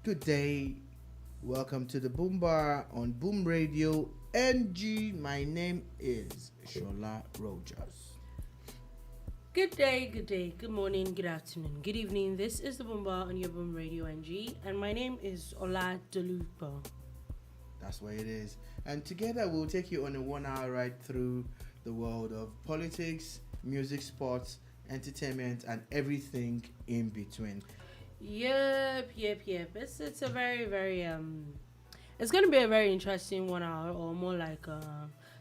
Good day. Welcome to the Boom Bar on Boom Radio NG. My name is Shola Rogers. Good day, good morning, good afternoon, good evening. This is the Boomba on your Boom Radio NG, and my name is Ola Delupo. That's what it is. And together we'll take you on a 1 hour ride through the world of politics, music, sports, entertainment, and everything in between. Yep. It's a very it's gonna be a very interesting 1 hour or more like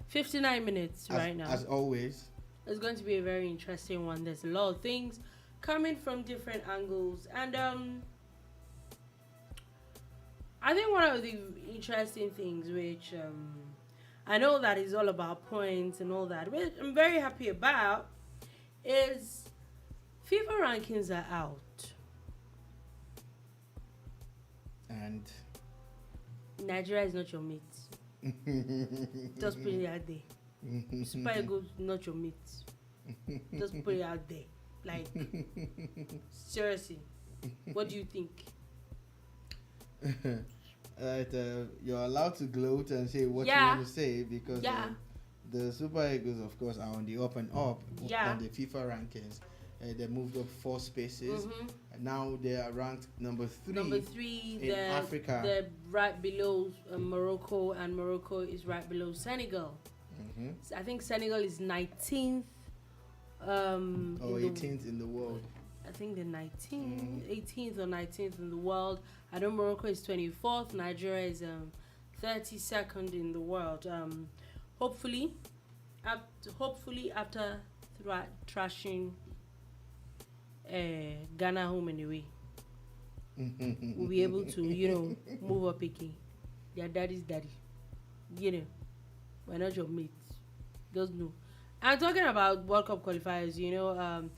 59 minutes right now. As always. It's going to be a very interesting one. There's a lot of things coming from different angles, and I think one of the interesting things, which I know that is all about points and all that, which I'm very happy about, is FIFA rankings are out. And Nigeria is not your mate. Just put it out there. Super Eagles not your mate. Just put it out there. Like, seriously, what do you think? You're allowed to gloat and say what you want to say because the Super Eagles, of course, are on the up and up on the FIFA rankings. They moved up 4 spaces. And now they are ranked number 3 in Africa. They're right below Morocco, and Morocco is right below Senegal. So I think Senegal is 19th. 18th in the world. I think they're 18th or 19th in the world. I know Morocco is 24th. Nigeria is 32nd in the world. Hopefully after trashing Ghana home anyway, we'll be able to, move up again. Their daddy's daddy. We're not your mates. Just know. I'm talking about World Cup qualifiers. A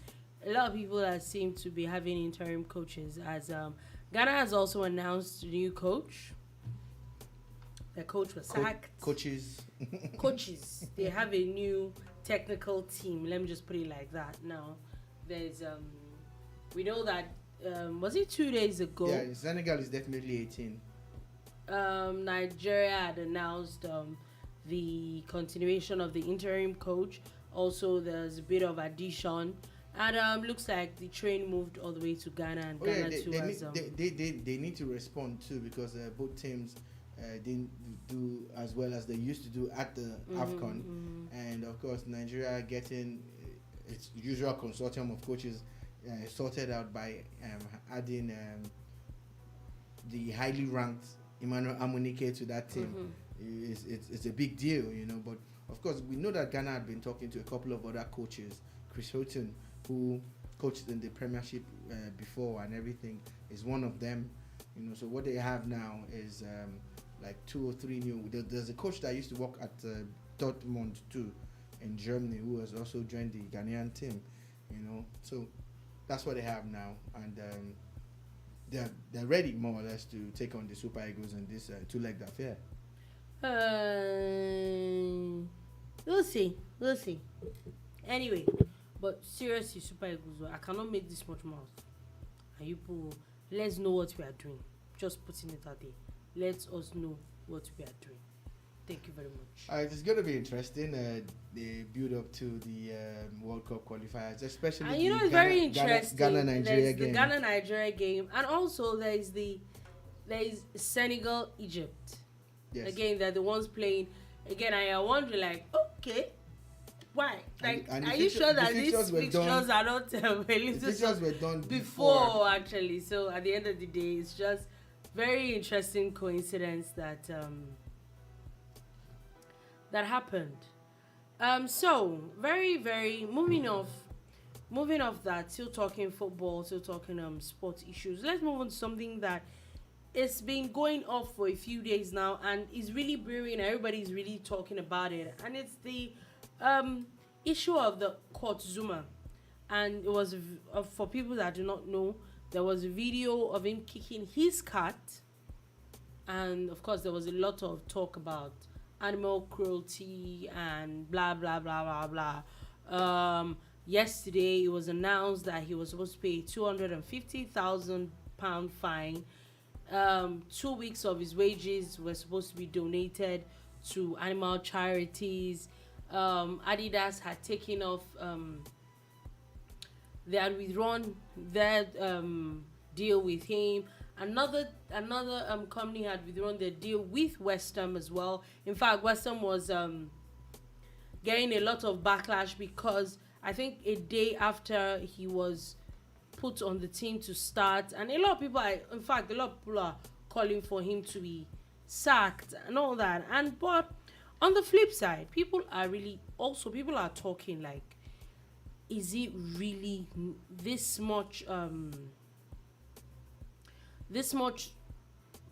lot of people that seem to be having interim coaches, as Ghana has also announced a new coach. The coach was sacked. Coaches. They have a new technical team. Let me just put it like that. Now, there's we know that was it 2 days ago? Yeah, Senegal is definitely 18. Nigeria had announced the continuation of the interim coach. Also, there's a bit of addition, and looks like the train moved all the way to Ghana, and they need to respond too, because both teams didn't do as well as they used to do at the AFCON, and of course Nigeria getting its usual consortium of coaches sorted out by adding the highly ranked Emmanuel Amunike to that team. It's a big deal, but of course we know that Ghana had been talking to a couple of other coaches. Chris Houghton, who coached in the Premiership before and everything, is one of them. So what they have now is like 2 or 3 new. There's a coach that used to work at Dortmund too in Germany, who has also joined the Ghanaian team. So that's what they have now, and they're ready more or less to take on the Super Eagles in this 2-legged affair. We'll see. Anyway, but seriously, Super Eagles, I cannot make this much mouth. And you people, let's know what we are doing. Just putting it out there. Let us know what we are doing. Thank you very much. It's going to be interesting. The build up to the World Cup qualifiers, especially it's very interesting. Ghana-Nigeria game. The Ghana-Nigeria game, and also there is Senegal-Egypt. Yes. Again, they're the ones playing. Again, I wonder, like, okay, why? Like, and are you sure that these fixtures are not the fixtures were done before, actually? So at the end of the day, it's just very interesting coincidence that that happened. So very moving off that, still talking football, still talking sports issues. Let's move on to something that it's been going off for a few days now, and is really brewing. Everybody's really talking about it, and it's the issue of the Kurt Zouma. And it was for people that do not know, there was a video of him kicking his cat, and of course there was a lot of talk about animal cruelty and blah blah blah blah blah. Yesterday it was announced that he was supposed to pay £250,000 fine 2 weeks of his wages were supposed to be donated to animal charities. Adidas had taken off, they had withdrawn their deal with him. Another company had withdrawn their deal with West Ham as well. In fact, West Ham was getting a lot of backlash because I think a day after he was put on the team to start, and a lot of people are calling for him to be sacked and all that. And but on the flip side, people are talking like, is it really this much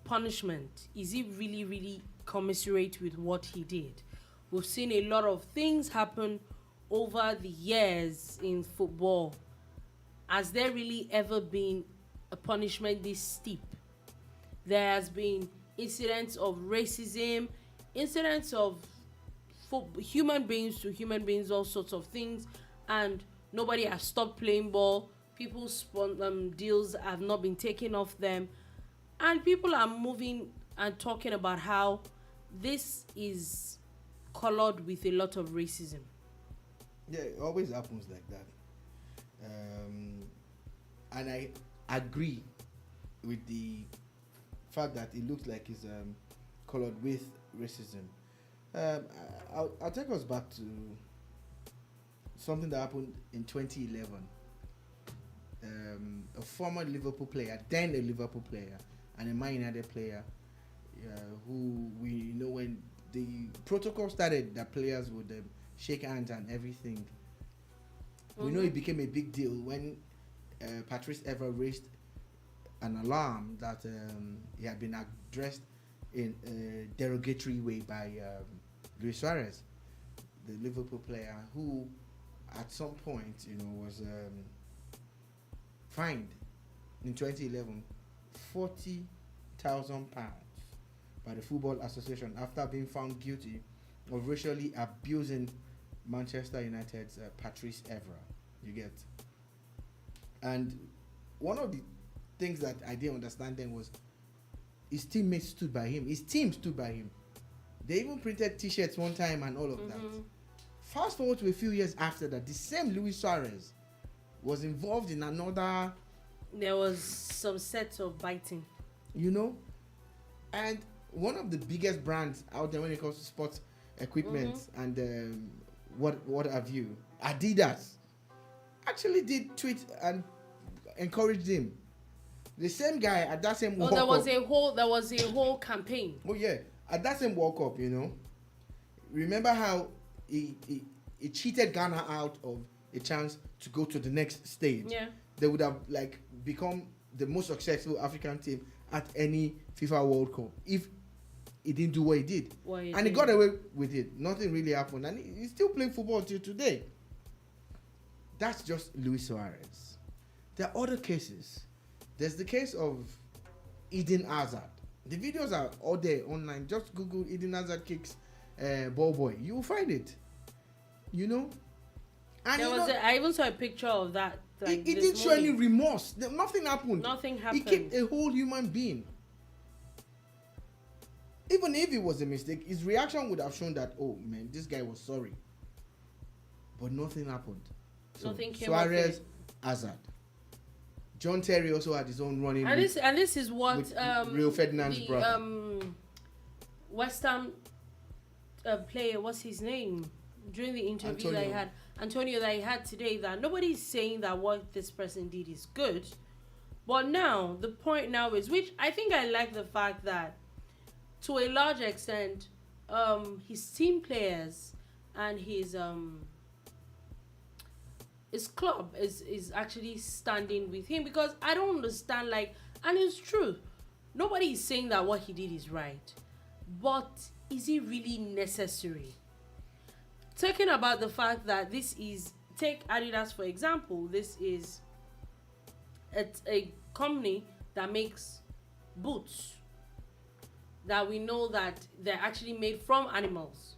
punishment? Is it really commensurate with what he did? We've seen a lot of things happen over the years in football. Has there really ever been a punishment this steep? There has been incidents of racism, incidents of human beings to human beings, all sorts of things, and nobody has stopped playing ball. People's deals have not been taken off them, and people are moving and talking about how this is colored with a lot of racism. Yeah, it always happens like that. And I agree with the fact that it looks like it's colored with racism. I'll take us back to something that happened in 2011. A former Liverpool player, then a Liverpool player, and a Man United player, who we know when the protocol started that players would shake hands and everything. We know it became a big deal when Patrice Evra raised an alarm that he had been addressed in a derogatory way by Luis Suarez, the Liverpool player, who at some point, was fined in 2011 £40,000 by the Football Association after being found guilty of racially abusing Manchester United's Patrice Evra. You get? And one of the things that I didn't understand then was his teammates stood by him. His team stood by him. They even printed T-shirts one time and all of that. Fast forward to a few years after that, the same Luis Suarez was involved in another. There was some sets of biting. And one of the biggest brands out there when it comes to sports equipment and what have you, Adidas, actually did tweet and encouraged him. The same guy at that same World Cup. There was a whole campaign. Oh yeah, at that same World Cup, remember how he cheated Ghana out of a chance to go to the next stage. Yeah, they would have become the most successful African team at any FIFA World Cup if he didn't do what he did. He got away with it. Nothing really happened, and he's still playing football till today. That's just Luis Suarez. There are other cases. There's the case of Eden Hazard. The videos are all there online. Just Google Eden Hazard kicks ball boy. You will find it. And I even saw a picture of that. He didn't show any remorse. Nothing happened. Nothing happened. He kicked a whole human being. Even if it was a mistake, his reaction would have shown that, oh man, this guy was sorry. But nothing happened. So nothing came Suarez, Hazard. John Terry also had his own running. And this is what Rio Ferdinand's brother. West Ham player, what's his name? During the interview Antonio that he had today, that nobody's saying that what this person did is good. But now, the point now is, which I think I like the fact that to a large extent, his team players and his club is actually standing with him, because I don't understand, and it's true, nobody is saying that what he did is right, but is it really necessary? Talking about the fact that take Adidas for example, this is a company that makes boots that we know that they're actually made from animals.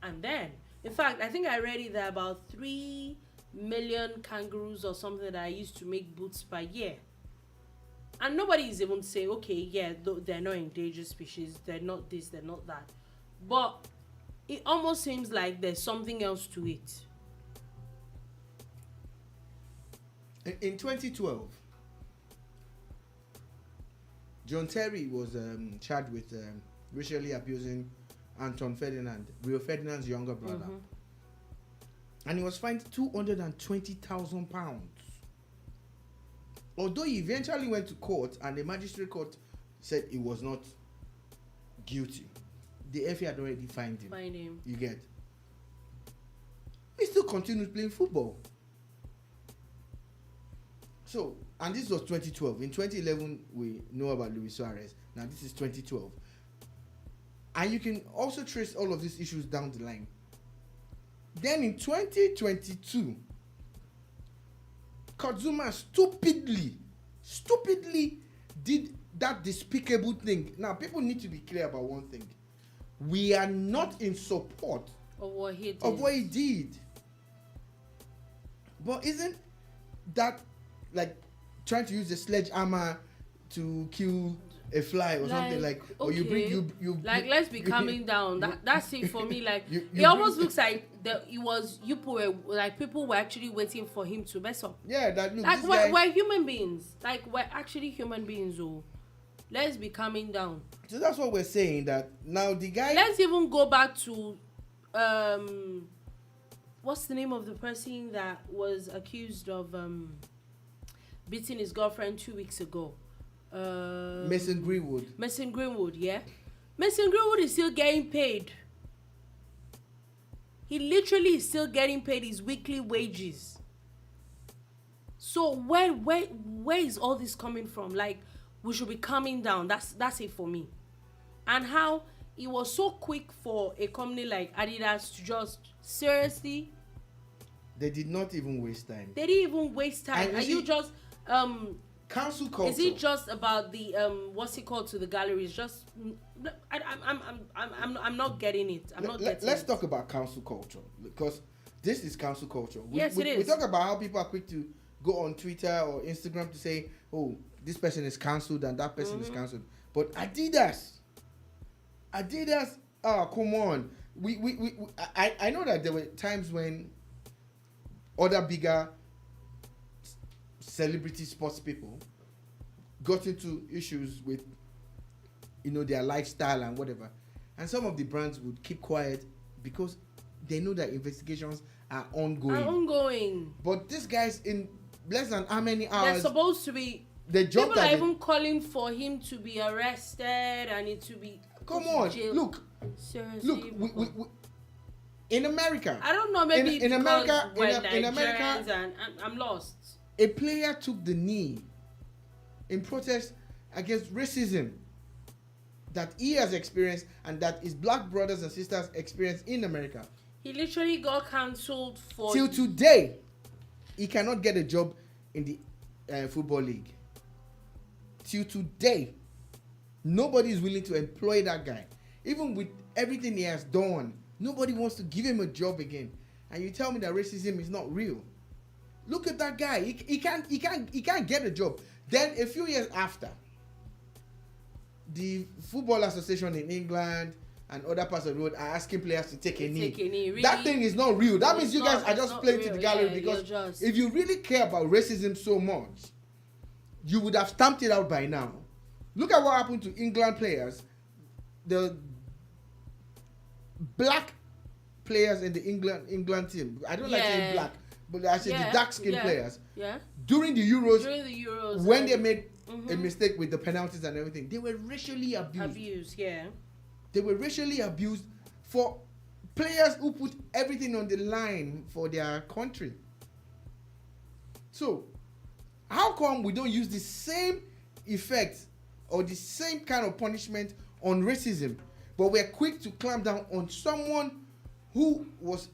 And then, in fact, I think I read it that about 3 million kangaroos or something that I used to make boots per year. And nobody is even saying, okay, yeah, they're not endangered species, they're not this, they're not that. But it almost seems like there's something else to it. In 2012, John Terry was charged with racially abusing Anton Ferdinand, Rio Ferdinand's younger brother. And he was fined £220,000. Although he eventually went to court and the magistrate court said he was not guilty, the FA had already fined him. You get? He still continued playing football. So, and this was 2012. In 2011, we know about Luis Suarez. Now, this is 2012. And you can also trace all of these issues down the line. Then in 2022, Kurt Zouma stupidly did that despicable thing. Now, people need to be clear about one thing. We are not in support of what he did. But isn't that like trying to use a sledgehammer to kill a fly or something like? Okay. Or you bring you like let's be calming down. That's it for me. Like it almost looks like people were actually waiting for him to mess up. Yeah, that looks like we're human beings. Like we're actually human beings. Oh, let's be calming down. So that's what we're saying. That now the guy. Let's even go back to what's the name of the person that was accused of beating his girlfriend 2 weeks ago? Mason Greenwood, yeah. Mason Greenwood is still getting paid. He literally is still getting paid his weekly wages. So where is all this coming from? Like, we should be calming down. That's it for me. And how it was so quick for a company like Adidas to just seriously. They did not even waste time. Are you just cancel culture? Is it just about the what's it called to the galleries? Just I'm not getting it. Let's talk about cancel culture, because this is cancel culture. It is. We talk about how people are quick to go on Twitter or Instagram to say, oh, this person is cancelled and that person is cancelled. But Adidas, oh, come on. I know that there were times when other bigger celebrity sports people got into issues with, their lifestyle and whatever. And some of the brands would keep quiet because they know that investigations are ongoing. But these guys, in less than how many hours... They're supposed to be... People are even calling for him to be arrested and it to be... Come on, jail. Look. Seriously. We in America... I don't know, maybe in America, in America, and I'm lost. A player took the knee in protest against racism that he has experienced and that his black brothers and sisters experience in America. He literally got cancelled for... Till today, he cannot get a job in the football league. Till today, nobody is willing to employ that guy. Even with everything he has done, nobody wants to give him a job again. And you tell me that racism is not real. Look at that guy. He can't get a job. Then a few years after, the Football Association in England and other parts of the world are asking players to take a knee. Really? That thing is not real. That means you guys are just playing to the gallery, because if you really care about racism so much, you would have stamped it out by now. Look at what happened to England players. The black players in the England team. I don't like saying black, but I say the dark-skinned players. Yeah. During the Euros, when they made a mistake with the penalties and everything, they were racially abused. They were racially abused for players who put everything on the line for their country. So, how come we don't use the same effect or the same kind of punishment on racism, but we're quick to clamp down on someone who was...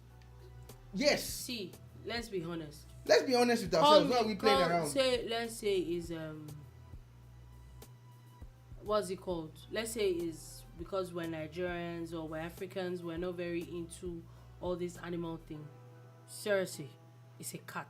Yes. See, let's be honest. Let's be honest with ourselves. Why are we playing around? Let's say is what's it called? Let's say is because we're Nigerians or we're Africans, we're not very into all this animal thing. Seriously, it's a cat.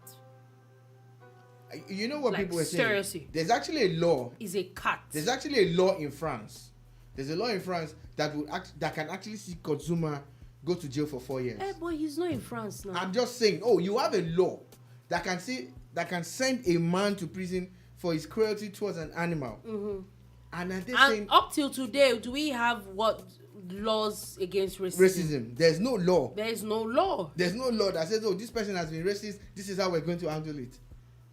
You know what Like, people were saying? seriously. There's actually a law. Is a cat. There's actually a law in France. There's a law in France that that can actually see Kurt Zouma go to jail for 4 years. But he's not in France now. I'm just saying. Oh, you have a law that can send a man to prison for his cruelty towards an animal. Mm-hmm. And And up till today, do we have what laws against racism? Racism. There's no law. There is no law. There's no law that says, oh, this person has been racist. This is how we're going to handle it.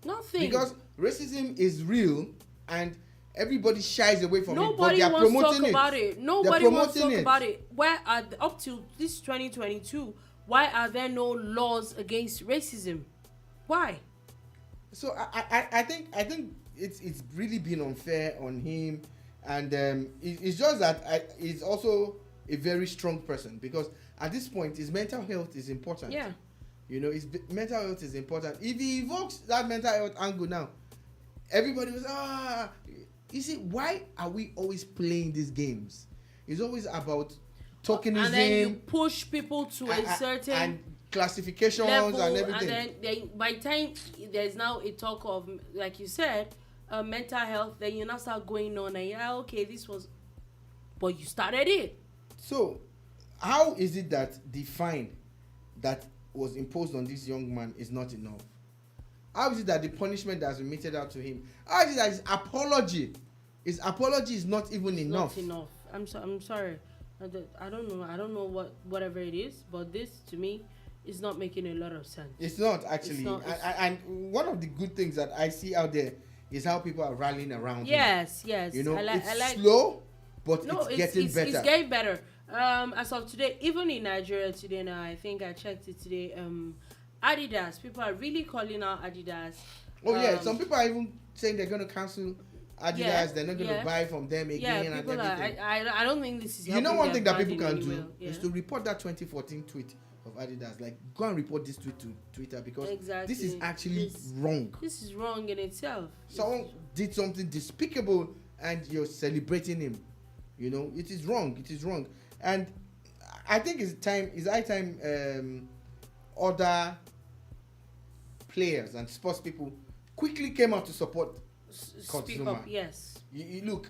Nothing. Because racism is real and everybody shies away from it. But Nobody they are wants to promoting talk it. about it. Nobody wants to talk about it. Where are up to this 2022? Why are there no laws against racism? Why? So I think it's really been unfair on him, and it's just that he's also a very strong person, because at this point his mental health is important. Yeah. You know, his mental health is important. If he evokes that mental health angle now, everybody was you see, why are we always playing these games? It's always about tokenism, and then you push people to a certain and classifications level, and everything. and then by the time there's now a talk of, like you said, mental health, then you now start going on and okay, this was, but you started it. So how is it that the fine that was imposed on this young man is not enough? How is it that the punishment that has been meted out to him, how is it that his apology is not even enough? Not enough. I'm sorry. I don't know whatever it is, but this to me is not making a lot of sense. It's not actually. It's not, and one of the good things that I see out there is how people are rallying around him. Yes. You know, I like slow, but no, it's getting better. It's getting better. As of today, even in Nigeria today now, I think I checked it today. Adidas, people are really calling out Adidas. Oh yeah, some people are even saying they're going to cancel Adidas. Yeah, they're not going to buy from them again. Yeah, people and everything. I don't think this is. You know, one thing that people can do is to report that 2014 tweet of Adidas. Like, go and report this tweet to Twitter, because this is actually wrong. This is wrong in itself. Someone did something despicable and you're celebrating him. You know, it is wrong. It is wrong. And I think it's high time other players and sports people quickly came out to support Kurt Speak Zouma. up, yes. You look,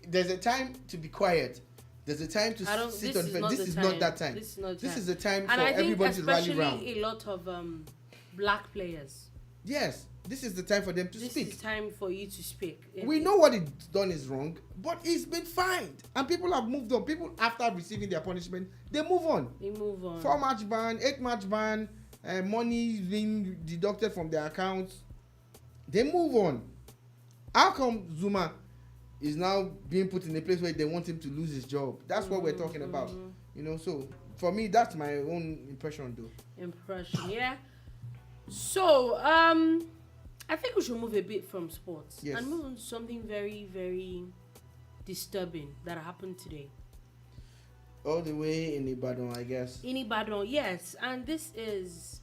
there's a time to be quiet. There's a time to sit on the fence. This is not that time. This is the time for everybody to rally around. And I think especially a lot of black players. Yes, this is the time for them to speak. This is time for you to speak. We know what it's done is wrong, but it's been fined. And people have moved on. People, after receiving their punishment, they move on. 4-match ban, 8-match ban, money being deducted from their accounts. They move on. How come Zuma is now being put in a place where they want him to lose his job? That's what we're talking about. You know, so for me, that's my own impression though. Yeah. So, I think we should move a bit from sports and move on to something very, very disturbing that happened today. All the way in Ibadan, I guess. In Ibadan, yes. And this is,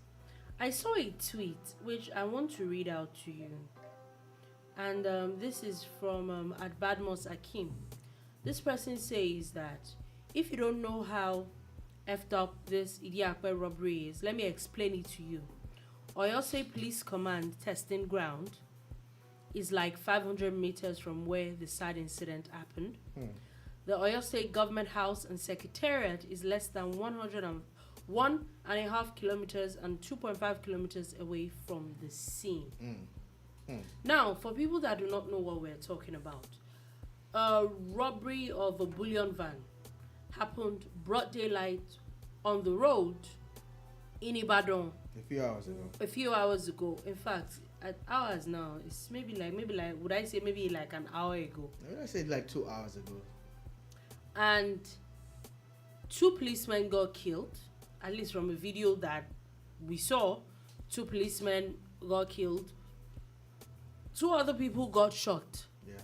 I saw a tweet which I want to read out to you. And this is from Badmos Akim. This person says that if you don't know how effed up this Idiakwe robbery is, let me explain it to you. Oyo State Police Command testing ground is like 500 meters from where the sad incident happened. The Oyo State Government House and Secretariat is less than 1.5 kilometers and 2.5 kilometers away from the scene. Now, for people that do not know what we're talking about, a robbery of a bullion van happened broad daylight on the road in Ibadan. A few hours ago. In fact, at hours now, it's maybe like would I say maybe like an hour ago? I said like 2 hours ago. And 2 policemen got killed, at least from a video that we saw. 2 policemen got killed. 2 other people got shot. Yeah.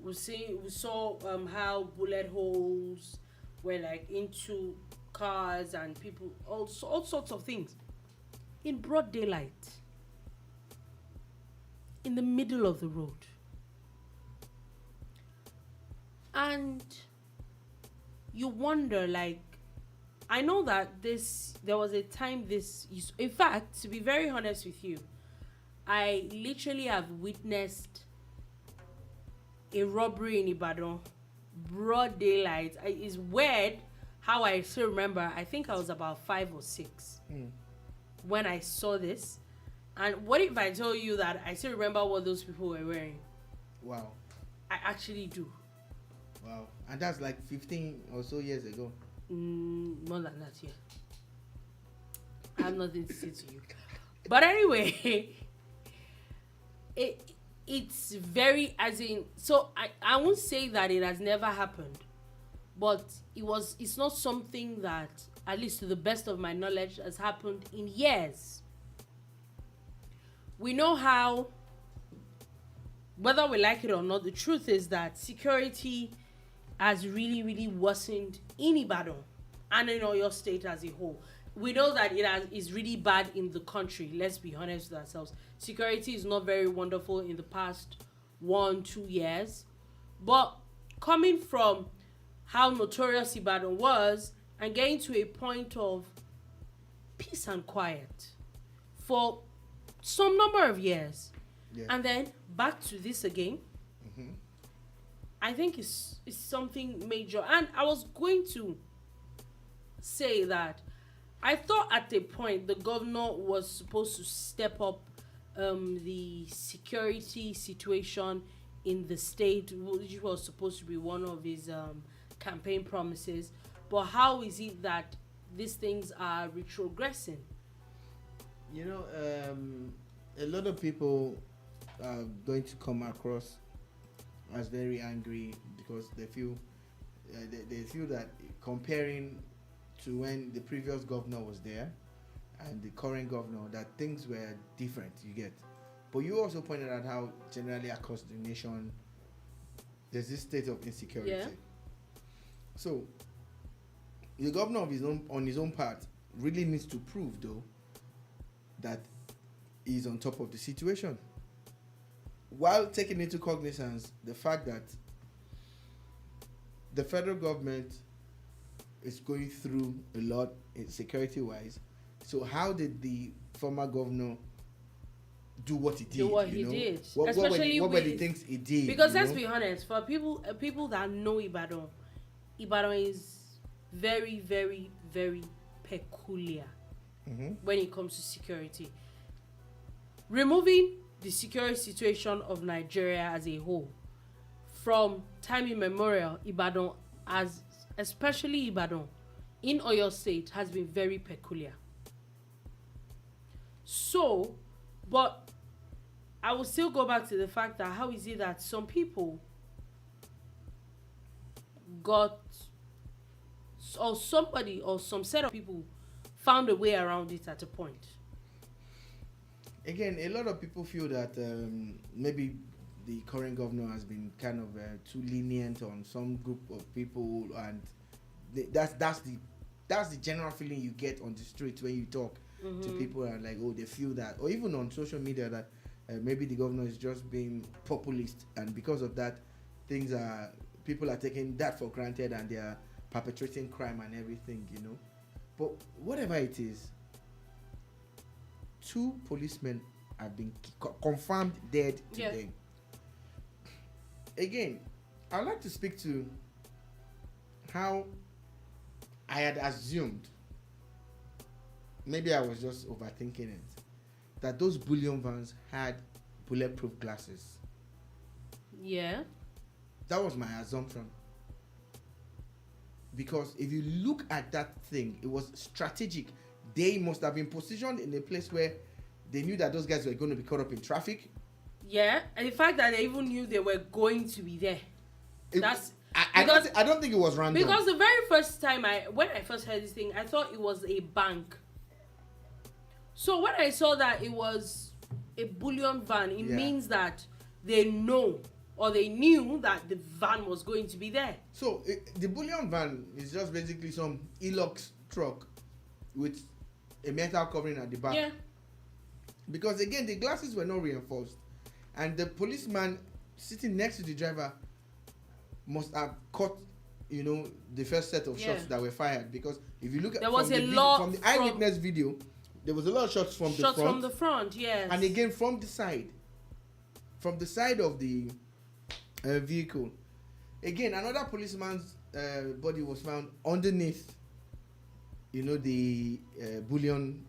We saw how bullet holes were like into cars and people, all sorts of things. In broad daylight. In the middle of the road. And you wonder, like, I know that there was a time in fact, to be very honest with you, I literally have witnessed a robbery in Ibadan, broad daylight. It's weird how I still remember. I think I was about 5 or 6 when I saw this. And what if I told you that I still remember what those people were wearing? Wow. I actually do. Wow. And that's like 15 or so years ago. More than that, yeah. I have nothing to say to you. But anyway, it's very, as in, so I won't say that it has never happened, but it's not something that, at least to the best of my knowledge, has happened in years. We know how, whether we like it or not, the truth is that security has really, really worsened in Ibadan and in Oyo State as a whole. We know that is really bad in the country. Let's be honest with ourselves. Security is not very wonderful in the past 1-2 years. But coming from how notorious Ibadan was and getting to a point of peace and quiet for some number of years, and then back to this again, I think it's something major. And I was going to say that I thought at a point the governor was supposed to step up the security situation in the state, which was supposed to be one of his campaign promises. But how is it that these things are retrogressing? You know, a lot of people are going to come across as very angry because they feel that comparing to when the previous governor was there and the current governor, that things were different, you get. But you also pointed out how generally across the nation there's this state of insecurity. Yeah. So the governor on his own part really needs to prove, though, that he's on top of the situation, while taking into cognizance the fact that the federal government is going through a lot security-wise. So how did the former governor do what he did? What were the things he did? Because let's be honest, for people that know Ibadan is very, very, very peculiar when it comes to security. Removing the security situation of Nigeria as a whole, from time immemorial, Ibadan, especially Ibadan in Oyo State, has been very peculiar. So, but I will still go back to the fact that how is it that some people got, or somebody or some set of people found a way around it at a point? Again, a lot of people feel that maybe the current governor has been kind of too lenient on some group of people, and that's the general feeling you get on the street when you talk to people, and like, oh, they feel that, or even on social media, that maybe the governor is just being populist, and because of that, people are taking that for granted, and they are perpetrating crime and everything, But whatever it is, 2 policemen have been confirmed dead today. Again, I'd like to speak to how I had assumed, maybe I was just overthinking it, that those bullion vans had bulletproof glasses. Yeah. That was my assumption. Because if you look at that thing, it was strategic. They must have been positioned in a place where they knew that those guys were going to be caught up in traffic. Yeah, and the fact that they even knew they were going to be there. I don't think it was random. Because the very first time when I first heard this thing, I thought it was a bank. So when I saw that it was a bullion van, it means that they know, or they knew that the van was going to be there. So the bullion van is just basically some Hilux truck with a metal covering at the back. Yeah. Because again, the glasses were not reinforced, and the policeman sitting next to the driver must have caught, the first set of shots that were fired. Because if you look at from the eyewitness video, there was a lot of shots from the front. Shots from the front, yes. And again from the side of the vehicle. Again, another policeman's body was found underneath, the bullion,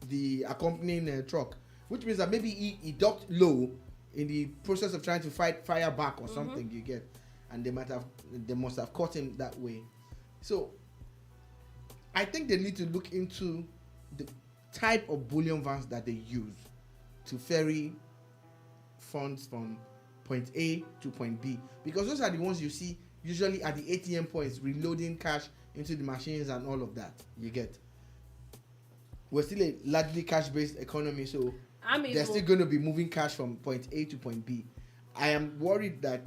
the accompanying truck, which means that maybe he docked low in the process of trying to fire back or something. You get, and they must have caught him that way. So I think they need to look into the type of bullion vans that they use to ferry funds from point A to point B, because those are the ones you see usually at the ATM points, reloading cash into the machines and all of that. You get, we're still a largely cash-based economy, so they're still going to be moving cash from point A to point B. I am worried that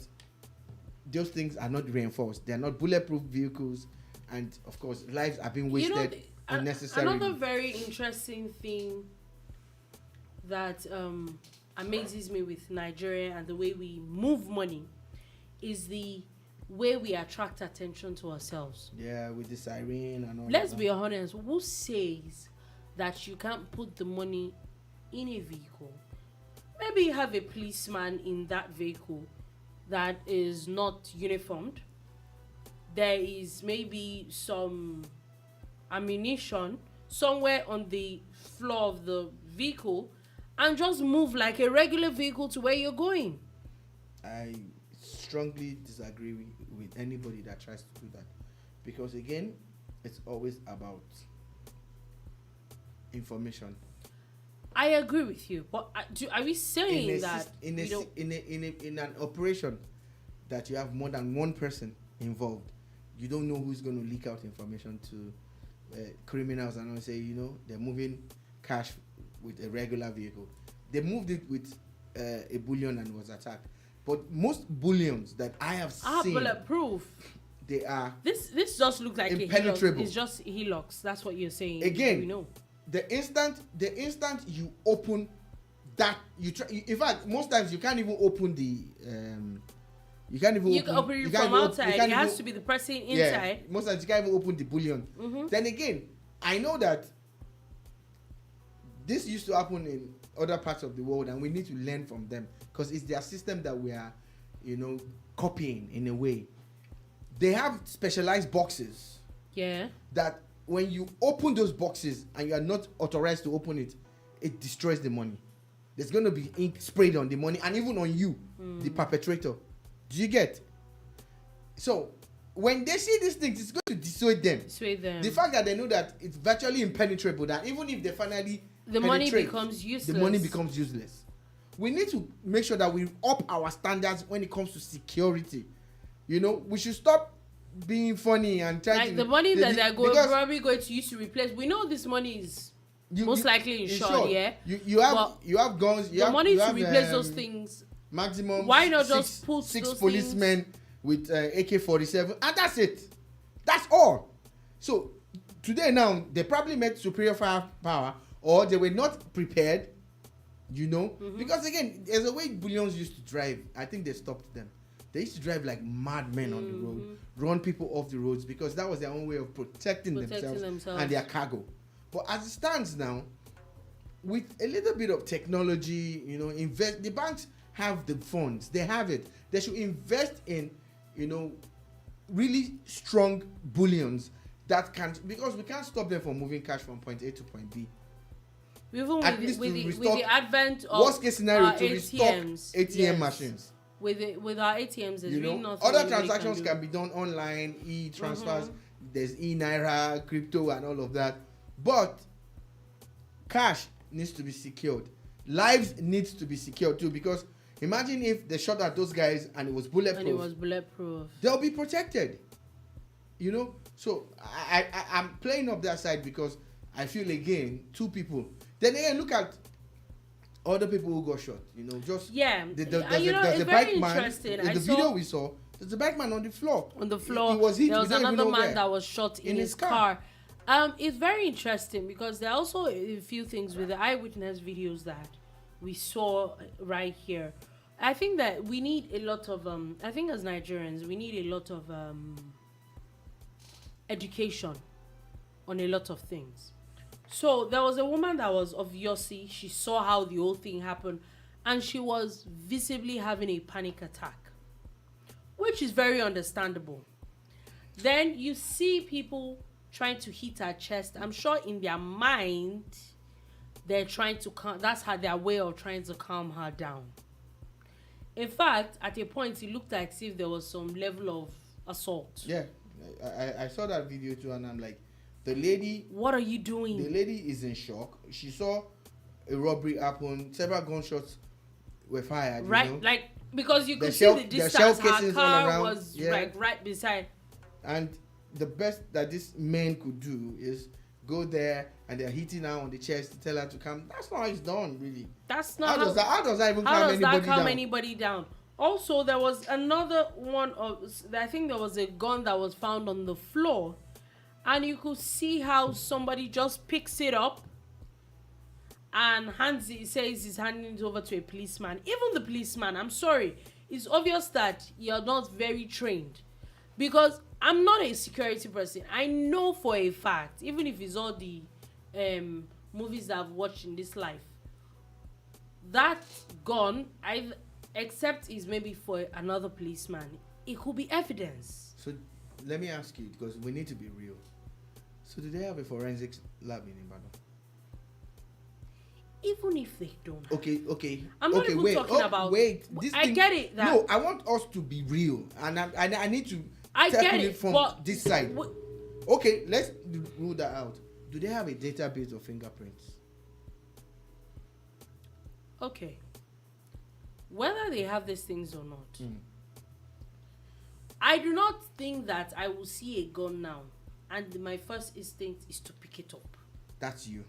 those things are not reinforced. They're not bulletproof vehicles, and of course, lives are being wasted unnecessarily. Another very interesting thing that amazes me with Nigeria and the way we move money is the way we attract attention to ourselves. Yeah, with the siren and all. Let's be honest. Who says that you can't put the money in a vehicle? Maybe you have a policeman in that vehicle that is not uniformed. There is maybe some ammunition somewhere on the floor of the vehicle, and just move like a regular vehicle to where you're going. I strongly disagree with anybody that tries to do that, because again, it's always about information. I agree with you, but are we saying that in an operation that you have more than one person involved, you don't know who's going to leak out information to criminals and say, they're moving cash with a regular vehicle. They moved it with a bullion and was attacked. But most bullions that I have seen bulletproof. They are. This just looks like impenetrable. It's just Hilux. That's what you're saying. Again, we know. The instant you open that, you try. In fact, most times you can't even open the. You can't even. You can open it from outside. It has to be the person inside. Yeah, most times you can't even open the bullion. Then again, I know that this used to happen in other parts of the world, and we need to learn from them, because it's their system that we are, copying in a way. They have specialized boxes. Yeah. That when you open those boxes and you are not authorized to open it, it destroys the money. There's going to be ink sprayed on the money, and even on you, the perpetrator. Do you get? So when they see these things, it's going to dissuade them. The fact that they know that it's virtually impenetrable, that even if they finally the money becomes useless. The money becomes useless. We need to make sure that we up our standards when it comes to security. We should stop being funny and trying to... the money that they're probably going to use to replace. We know this money is most likely insured, yeah? You have guns. The money to replace those things... Maximum. Why not just put six policemen with AK-47, and that's it. That's all. So today now, they probably met superior firepower, or they were not prepared, because again, there's a way bullions used to drive. I think they stopped them. They used to drive like madmen on the road, run people off the roads, because that was their own way of protecting themselves and their cargo. But as it stands now, with a little bit of technology, the banks have the funds. They have it. They should invest in, really strong bullions that can, because we can't stop them from moving cash from point A to point B. Even with the advent of worst case scenario to restock ATM machines. With our ATMs, there's really nothing. Other transactions can be done online, e-transfers, there's e-naira, crypto, and all of that. But cash needs to be secured. Lives needs to be secured too, because imagine if they shot at those guys and it was bulletproof. They'll be protected. So I'm playing up that side, because I feel again, two people. Then again, look at other people who got shot. There's a bike man in the video we saw. There's a bike man on the floor. He was hit. There was another man that was shot in his car. It's very interesting, because there are also a few things with the eyewitness videos that we saw right here. I think that we need a lot of I think as Nigerians we need a lot of education on a lot of things. So there was a woman that was obviously, she saw how the whole thing happened, and she was visibly having a panic attack, which is very understandable. Then you see people trying to hit her chest. I'm sure in their mind, they're trying to calm, that's how their way of trying to calm her down. In fact, at a point, it looked like as if there was some level of assault. Yeah, I saw that video too, and I'm like, the lady. What are you doing? The lady is in shock. She saw a robbery happen. Several gunshots were fired. Right, you know? like, because you could see shell, the distance. shell Her casings all car around. was Yeah. like right beside. And the best that this man could do is go there, and they're hitting her on the chest to tell her to calm. That's not how it's done, really. That's not How does that even calm anybody down? Also, there was another one of, I think there was a gun that was found on the floor, and you could see how somebody just picks it up and hands it, says he's handing it over to a policeman. Even the policeman, I'm sorry, it's obvious that you're not very trained, because I'm not a security person. I know for a fact, even if it's all the movies that I've watched in this life, that gun, except is maybe for another policeman, it could be evidence. So let me ask you, because we need to be real. So do they have a forensics lab in Ibadan? Even if they don't. Okay. I'm not even talking about. Wait, I get it. No, I want us to be real, and I need to. I get it from this side. Okay, let's rule that out. Do they have a database of fingerprints? Okay. Whether they have these things or not, I do not think that I will see a gun now, and my first instinct is to pick it up. That's you.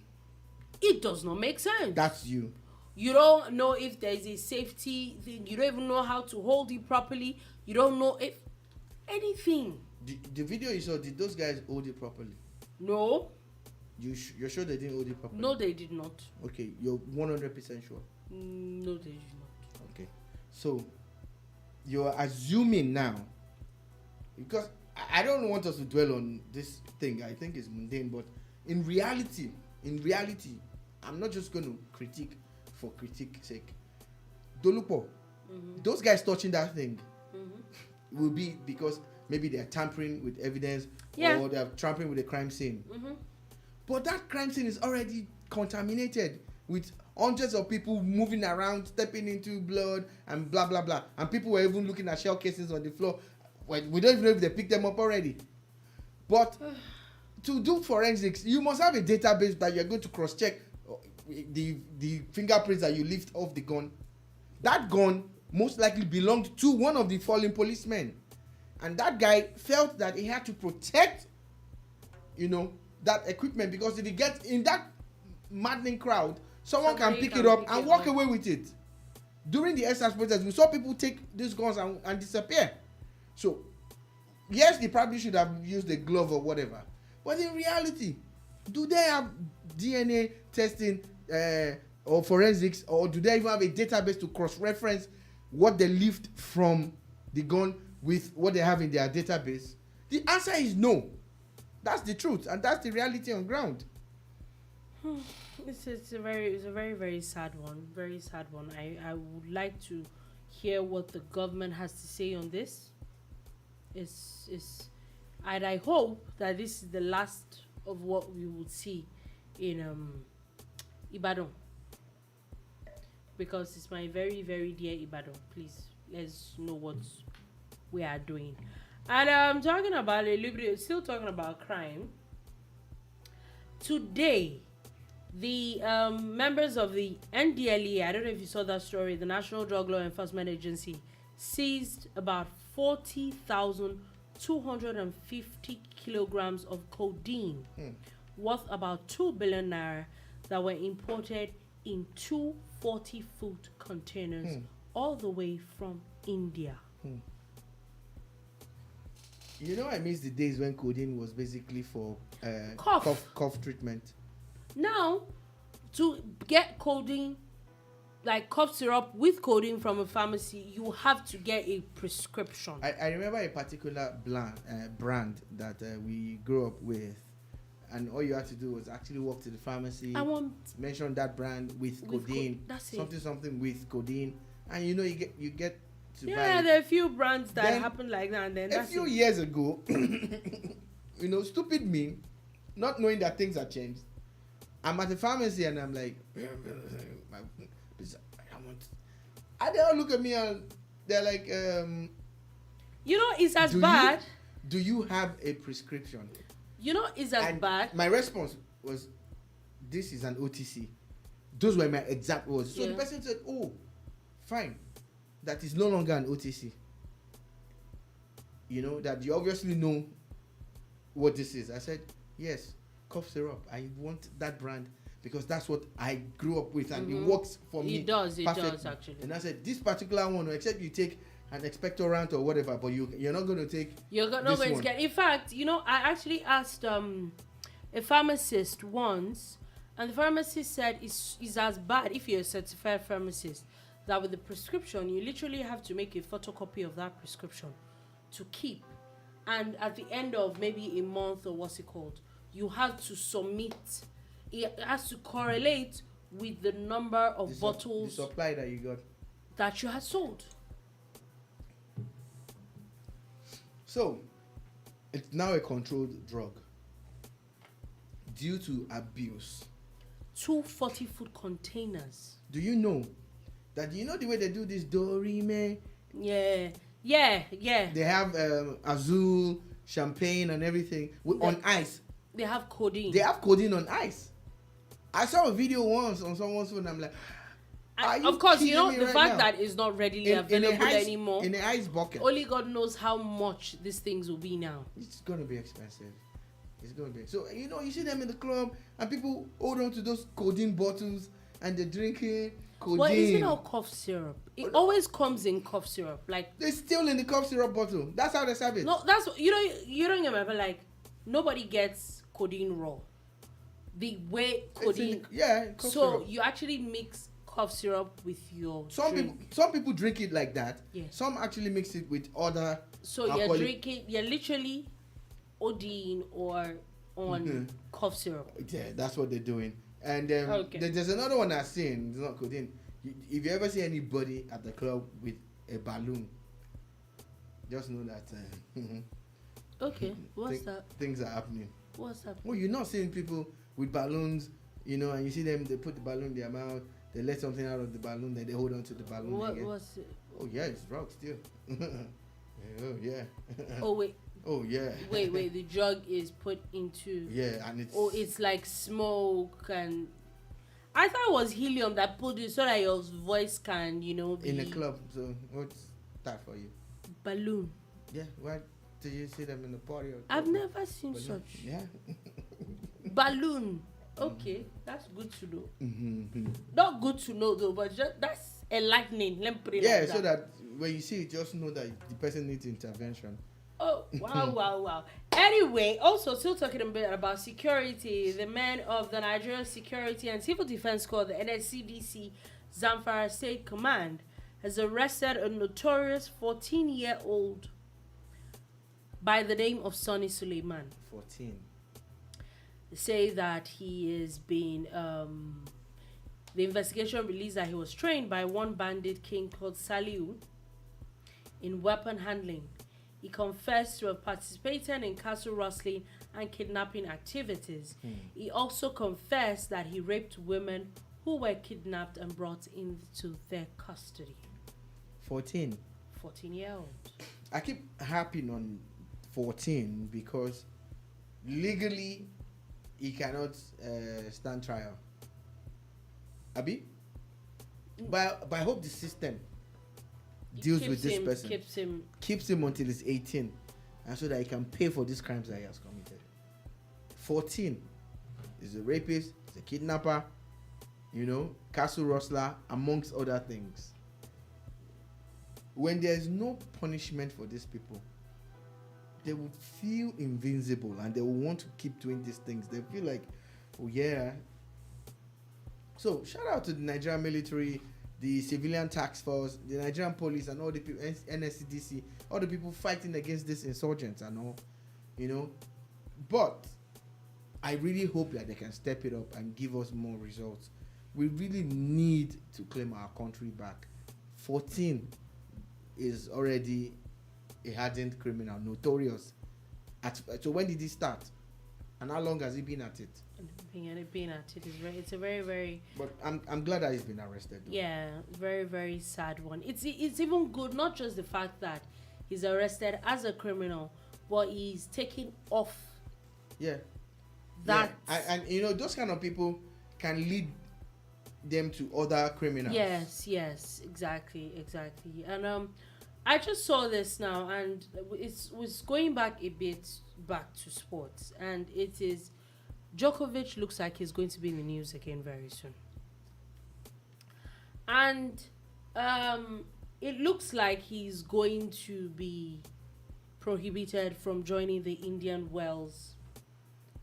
It does not make sense. That's you. You don't know if there is a safety thing. You don't even know how to hold it properly. You don't know if anything. The video you saw, did those guys hold it properly? No. You're sure they didn't hold it properly? No, they did not. Okay, you're 100% sure? No, they did not. Okay. So, you're assuming now, because I don't want us to dwell on this thing. I think it's mundane, but in reality, I'm not just going to critique for critique's sake. Dolupo, those guys touching that thing will be because maybe they're tampering with evidence or they're tampering with a crime scene. But that crime scene is already contaminated with hundreds of people moving around, stepping into blood and blah, blah, blah. And people were even looking at shell casings on the floor. Well, we don't even know if they picked them up already. But to do forensics, you must have a database that you're going to cross-check the fingerprints that you lift off the gun. That gun most likely belonged to one of the fallen policemen. And that guy felt that he had to protect, that equipment, because if he gets in that maddening crowd, someone can pick it up and walk away with it. During the SARS protest, we saw people take these guns and disappear. So, yes, they probably should have used a glove or whatever. But in reality, do they have DNA testing or forensics, or do they even have a database to cross-reference what they lift from the gun with what they have in their database? The answer is no. That's the truth, and that's the reality on ground. It's a very, very sad one. Very sad one. I would like to hear what the government has to say on this. And I hope that this is the last of what we will see in Ibadan, because it's my very, very dear Ibadan. Please, let's know what we are doing. And I'm talking about still talking about crime. Today, the members of the NDLEA, I don't know if you saw that story, the National Drug Law Enforcement Agency, seized about 40,250 kilograms of codeine worth about 2 billion naira that were imported in 240-foot containers all the way from India. I miss the days when codeine was basically for cough treatment. Now, to get codeine, like cough syrup with codeine from a pharmacy, you have to get a prescription. I remember a particular brand that we grew up with. and all you had to do was actually walk to the pharmacy, mention that brand with codeine, something with codeine, and you get to buy it. There are a few brands that happen like that, and then a few years ago, stupid me, not knowing that things have changed. I'm at the pharmacy and I'm like, and they all look at me and they're like, it's as bad. Do you have a prescription? It's as bad. My response was, this is an OTC. Those were my exact words. So the person said, oh, fine. That is no longer an OTC. That you obviously know what this is. I said, yes, cough syrup. I want that brand because that's what I grew up with and it works for me. It does actually. And I said, this particular one, except you take an expectorant or whatever, but you're not going to take. You're not going to get. In fact, I actually asked a pharmacist once, and the pharmacist said it's as bad if you're a certified pharmacist that with the prescription you literally have to make a photocopy of that prescription to keep, and at the end of maybe a month or what's it called, you have to submit. It has to correlate with the number of bottles the supply that you got that you had sold. So, it's now a controlled drug due to abuse. 240-foot containers. Do you know that? You know the way they do this dorime? Yeah. They have Azul, champagne, and everything on ice. They have codeine. They have codeine on ice. I saw a video once on someone's phone. I'm like, of course, the fact that it's not readily available anymore. In an ice bucket. Only God knows how much these things will be now. It's gonna be expensive. It's gonna be. So you see them in the club, and people hold on to those codeine bottles, and they're drinking codeine. Well, it's not cough syrup. It always comes in cough syrup. Like they're still in the cough syrup bottle. That's how they serve it. No, that's you don't remember. Like nobody gets codeine raw. The way codeine. Cough so syrup. you actually mix cough syrup with your some people drink it like that. Yeah. Some actually mix it with other. So you're literally codeine or on cough syrup. Yeah, that's what they're doing. And there's another one I've seen. It's not codeine. If you ever see anybody at the club with a balloon, just know that. Okay, what's that? Things are happening. What's happening? Well, you're not seeing people with balloons, and you see them. They put the balloon in their mouth. They let something out of the balloon, then they hold on to the balloon. What's it? Oh yeah, it's drug still. Oh yeah. Oh wait. Oh yeah. Wait. The drug is put into. Yeah, and it's. Oh, it's like smoke and. I thought it was helium that put it so that your voice can, be. In a club, so what's that for you? Balloon. Yeah. Why did you see them in the party? I've never seen balloon? such. Yeah. Balloon. Okay, that's good to know. Mm-hmm. Not good to know though, but that's enlightening. Let me put it like that. So that when you see it, just know that the person needs intervention. Oh, wow. Anyway, also still talking a bit about security. The man of the Nigerian Security and Civil Defense Corps, the NSCDC, Zamfara State Command, has arrested a notorious 14-year-old by the name of Sani Suleiman. 14. They say that he is being the investigation released that he was trained by one bandit king called Saliu in weapon handling. He confessed to have participated in castle rustling and kidnapping activities. He also confessed that he raped women who were kidnapped and brought into their custody. 14. 14-year-old. I keep harping on 14 because legally he cannot stand trial. Abi? But I hope the system deals with this person. Keeps him until he's 18. And so that he can pay for these crimes that he has committed. 14. He's a rapist, he's a kidnapper, castle rustler, amongst other things. When there's no punishment for these people, they will feel invincible and they will want to keep doing these things. They feel like, oh yeah. So shout out to the Nigerian military, the civilian task force, the Nigerian police, and all the people, NSCDC, all the people fighting against these insurgents and all, But I really hope that they can step it up and give us more results. We really need to claim our country back. 14 is already a hardened criminal, notorious. So when did he start? And how long has he been at it? Being at it is it's a very, very. But I'm glad that he's been arrested, though. Yeah, very, very sad one. It's even good, not just the fact that he's arrested as a criminal, but he's taken off. Yeah. That. Yeah. And you know, those kind of people can lead them to other criminals. Yes, exactly. And I just saw this now, and it was going back a bit back to sports, and it is Djokovic looks like he's going to be in the news again very soon, and it looks like he's going to be prohibited from joining the Indian Wells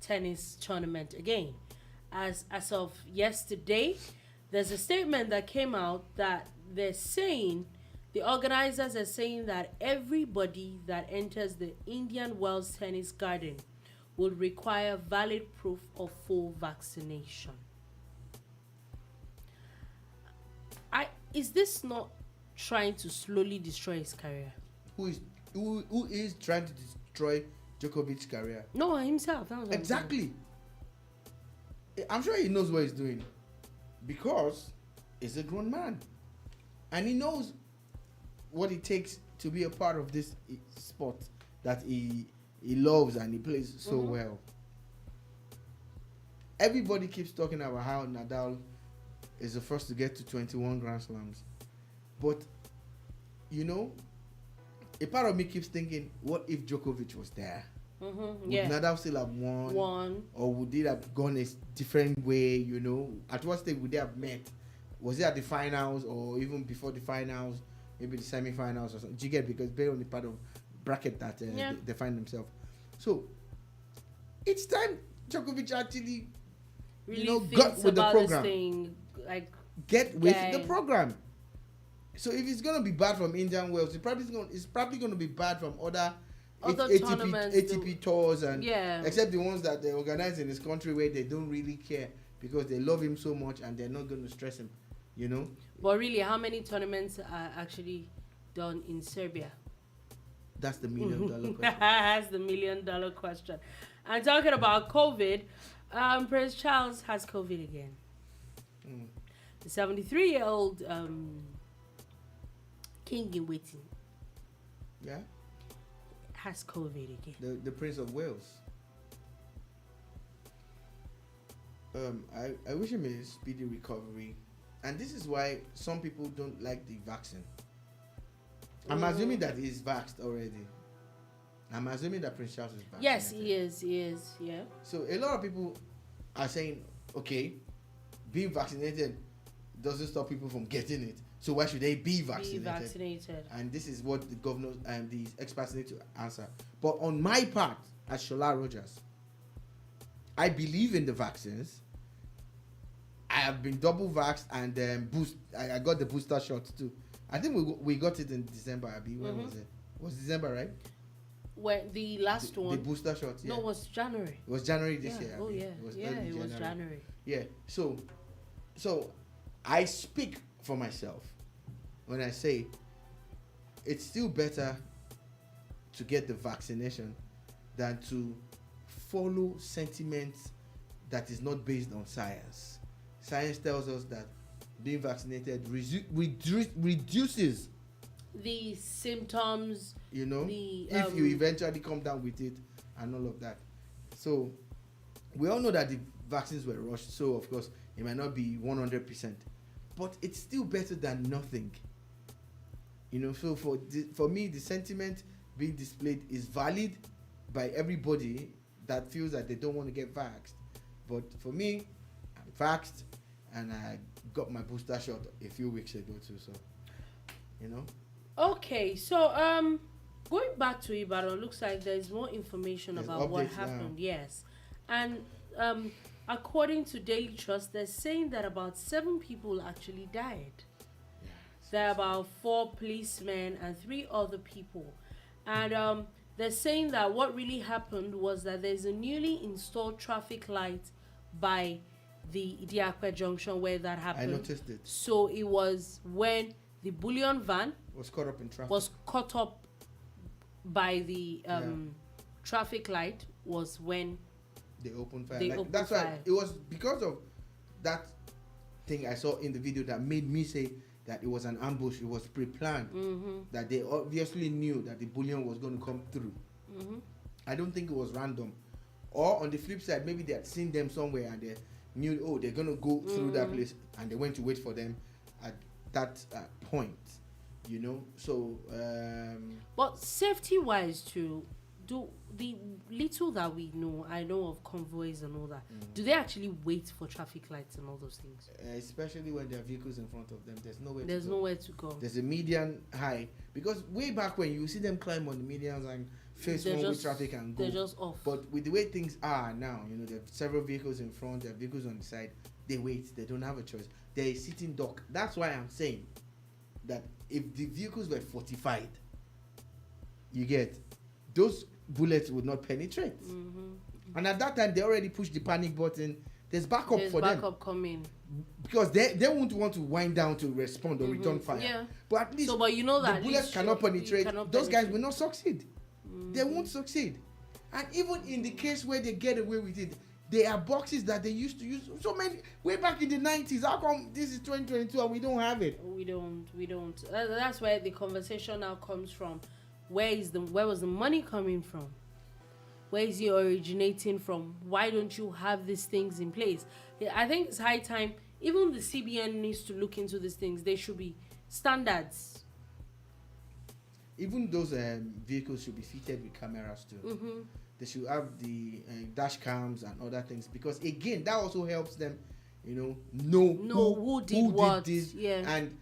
tennis tournament again. As of yesterday, there's a statement that came out that they're saying, the organizers are saying that everybody that enters the Indian Wells Tennis Garden would require valid proof of full vaccination. Is this not trying to slowly destroy his career? Who is trying to destroy Djokovic's career? No, himself. That was exactly. I'm sure he knows what he's doing, because he's a grown man and he knows what it takes to be a part of this sport that he loves and he plays so well. Everybody keeps talking about how Nadal is the first to get to 21 Grand Slams, but you know, a part of me keeps thinking, what if Djokovic was there? Would Nadal still have won? Or would it have gone a different way? You know, at what stage would they have met? Was it at the finals or even before the finals? Maybe the semi-finals or something. Do you get? Because they're on the part of bracket that they find themselves. So it's time Djokovic actually, really got with the program. Thing, like, get with the program. So if it's gonna be bad from Indian Wells, it's probably gonna be bad from other ATP tours, and except the ones that they organize in this country where they don't really care because they love him so much and they're not going to stress him, you know. But really, how many tournaments are actually done in Serbia? That's the $1 million question. That's the $1 million question. And talking about COVID, Prince Charles has COVID again. The 73-year-old king in waiting. Yeah. Has COVID again. The Prince of Wales. I wish him a speedy recovery, and this is why some people don't like the vaccine. I'm assuming that he's vaxxed already. I'm assuming that Prince Charles is vaccinated. Yes, he is. Yeah. So a lot of people are saying, okay, being vaccinated doesn't stop people from getting it. So why should they be vaccinated? And this is what the governors and the experts need to answer. But on my part, as Shola Rogers, I believe in the vaccines. I have been double vaxxed and I got the booster shot too. I think we got it in December, Abby. When was it? It was December, right? When the last one? The booster shot, yeah. No, it was January. It was January this year. Oh, yeah. It was January. Yeah. So I speak for myself when I say it's still better to get the vaccination than to follow sentiments that is not based on science. Science tells us that being vaccinated reduces the symptoms, you know, if you eventually come down with it and all of that. So we all know that the vaccines were rushed, so of course it might not be 100%, but it's still better than nothing. You know, so for me, the sentiment being displayed is valid by everybody that feels that they don't want to get vaxxed. But for me, I'm vaxxed and I got my booster shot a few weeks ago too. So, you know. Okay, so going back to Ibadan, looks like there is more information about what happened. Now. Yes, and according to Daily Trust, they're saying that about 7 people actually died. There are about 4 policemen and 3 other people, and they're saying that what really happened was that there's a newly installed traffic light by the Idiakwe junction where that happened. I noticed it. So it was when the bullion van Was caught up in traffic. was caught up by the traffic light was when they opened fire. they opened that's fire. why it was because of that thing I saw in the video that made me say that it was an ambush. It was pre-planned. That they obviously knew that the bullion was going to come through. I don't think it was random. Or on the flip side, maybe they had seen them somewhere and they knew, oh, they're going to go through that place, and they went to wait for them at that point, you know. So but safety wise too, do the little that we know, I know of convoys and all that, do they actually wait for traffic lights and all those things? Especially when there are vehicles in front of them, there's nowhere to go. There's a median high, because way back when you see them climb on the medians and face one with traffic and go. They're just off. But with the way things are now, you know, there are several vehicles in front, there are vehicles on the side. They wait. They don't have a choice. They're a sitting duck. That's why I'm saying that if the vehicles were fortified, you get, those bullets would not penetrate. And at that time, they already pushed the panic button. There's backup for them. There's backup coming. Because they won't want to wind down to respond or return fire. Yeah. But at least but you know that the bullets cannot penetrate. Those guys will not succeed. They Mm-hmm. won't succeed. And even in the case where they get away with it, there are boxes that they used to use so many way back in the 90s. How come this is 2022 and we don't have it? We don't. That's where the conversation now comes from. Where was the money coming from? Where is it originating from? Why don't you have these things in place? I think it's high time. Even the CBN needs to look into these things. There should be standards. Even those vehicles should be fitted with cameras too. They should have the dash cams and other things, because again, that also helps them, you know who did what. this, yeah. And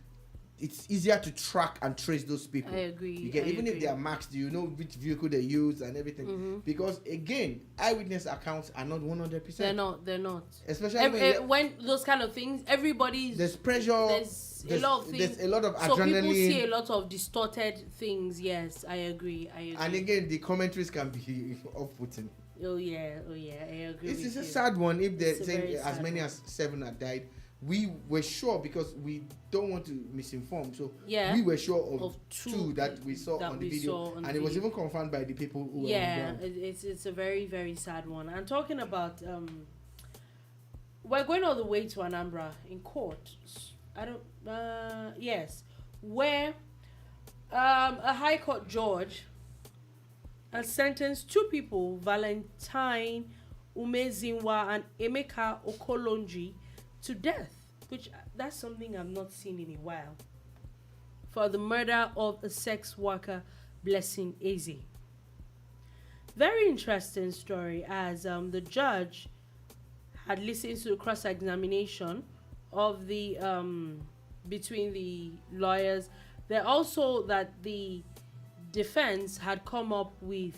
it's easier to track and trace those people. I agree. You get, even if they are marked, you know which vehicle they use and everything. Because again, eyewitness accounts are not 100%. They're not. Especially when those kind of things, everybody's there's pressure. There's a lot of things. There's a lot of so adrenaline. People see a lot of distorted things. Yes, I agree. And again, the commentaries can be off-putting. Oh yeah, I agree. This is a sad one. If they're saying as many as 7 have died, we were sure, because we don't want to misinform. So we were sure of two that we saw on the video, and it was even confirmed by the people who were on ground. It's a very, very sad one. And talking about we're going all the way to Anambra in court. Where a high court judge has sentenced 2 people, Valentine Umezinwa and Emeka Okolonji, to death, which that's something I've not seen in a while, for the murder of a sex worker, Blessing Eze. Very interesting story, as the judge had listened to the cross-examination of the between the lawyers. There also that the defense had come up with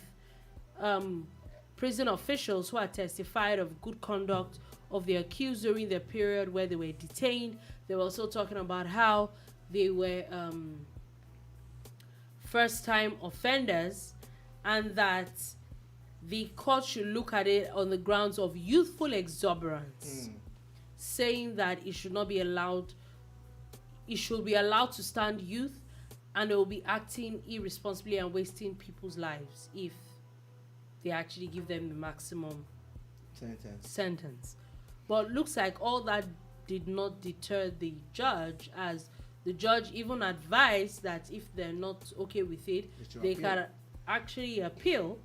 prison officials who had testified of good conduct of the accused during the period where they were detained. They were also talking about how they were first-time offenders, and that the court should look at it on the grounds of youthful exuberance, saying that it should not be allowed. It should be allowed to stand youth, and they will be acting irresponsibly and wasting people's lives if they actually give them the maximum sentence. But looks like all that did not deter the judge, as the judge even advised that if they're not okay with it, they can actually appeal,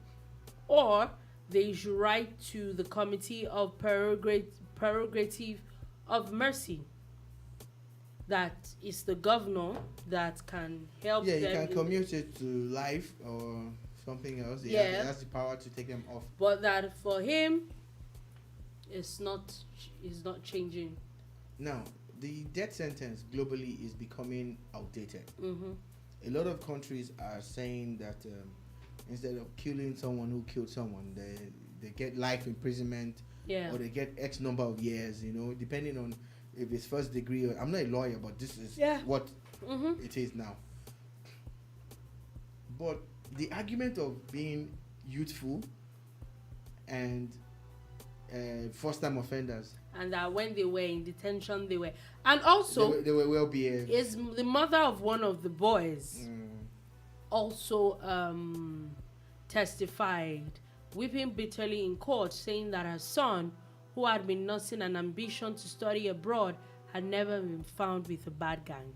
or they should write to the Committee of Prerogative of Mercy. That is the governor that can help them. Yeah, you can commute it to life or something else. He has the power to take them off. But that for him, it's not changing. Now, the death sentence globally is becoming outdated. A lot of countries are saying that instead of killing someone who killed someone, they get life imprisonment, or they get X number of years, you know, depending on if it's first degree. Or, I'm not a lawyer, but this is what it is now. But the argument of being youthful and first-time offenders, and that when they were in detention, they were, and also they were well behaved. Is the mother of one of the boys also testified, weeping bitterly in court, saying that her son, who had been nursing an ambition to study abroad, had never been found with a bad gang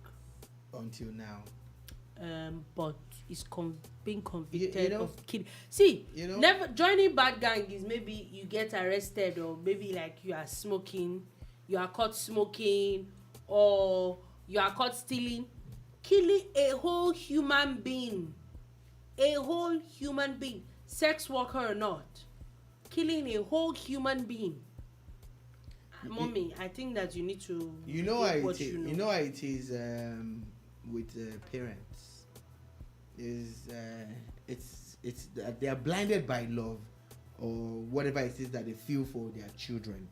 until now. But is being convicted you know, of killing. See, you know, never joining bad gang is maybe you get arrested, or maybe like you are smoking, you are caught smoking, or you are caught stealing. Killing a whole human being, sex worker or not, killing a whole human being. Mommy, I think that you need to. You know how it is. You know how it is with parents. It's they are blinded by love or whatever it is that they feel for their children.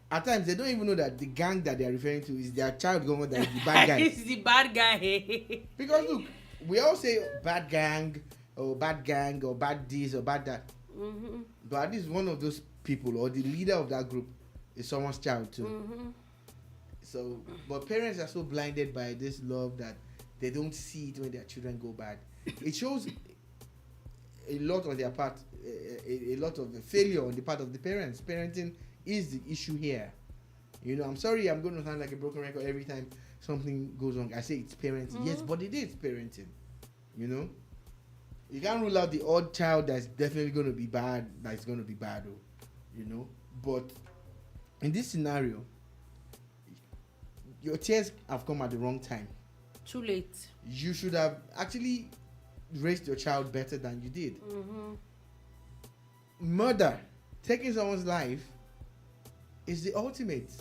At times they don't even know that the gang that they are referring to is their child going that is the bad guy. It's the bad guy. Because look, we all say bad gang or bad this or bad that. Mm-hmm. But at least one of those people or the leader of that group is someone's child too. Mm-hmm. So, but parents are so blinded by this love that they don't see it when their children go bad. It shows a lot on their part, a lot of the failure on the part of the parents. Parenting is the issue here. You know, I'm sorry, I'm going to sound like a broken record every time something goes wrong. I say it's parenting. Mm-hmm. Yes, but it is parenting. You know, you can't rule out the odd child that's definitely going to be bad. That's going to be bad, you know. But in this scenario, your tears have come at the wrong time. Too late. You should have actually raised your child better than you did. Mm-hmm. Murder, taking someone's life, is the ultimate.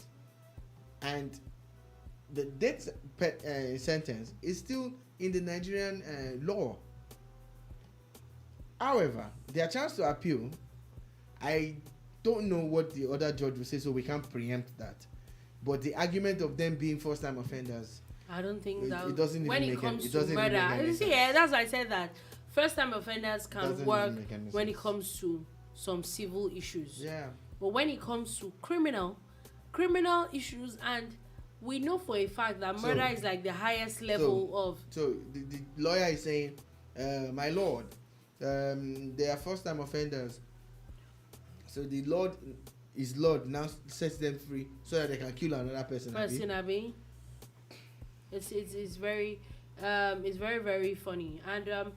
And the death sentence is still in the Nigerian law. However, their chance to appeal, I don't know what the other judge will say, so we can't preempt that. But the argument of them being first-time offenders, I don't think that it doesn't when even it make comes it to doesn't murder. even make Yeah, that's why I said that first-time offenders can Doesn't work even make any when it sense. comes to some civil issues. Yeah. But when it comes to criminal issues, and we know for a fact that murder is like the highest level of. So the lawyer is saying, my lord, they are first-time offenders. So the Lord now sets them free so that they can kill another person. Abi. It's very very funny. And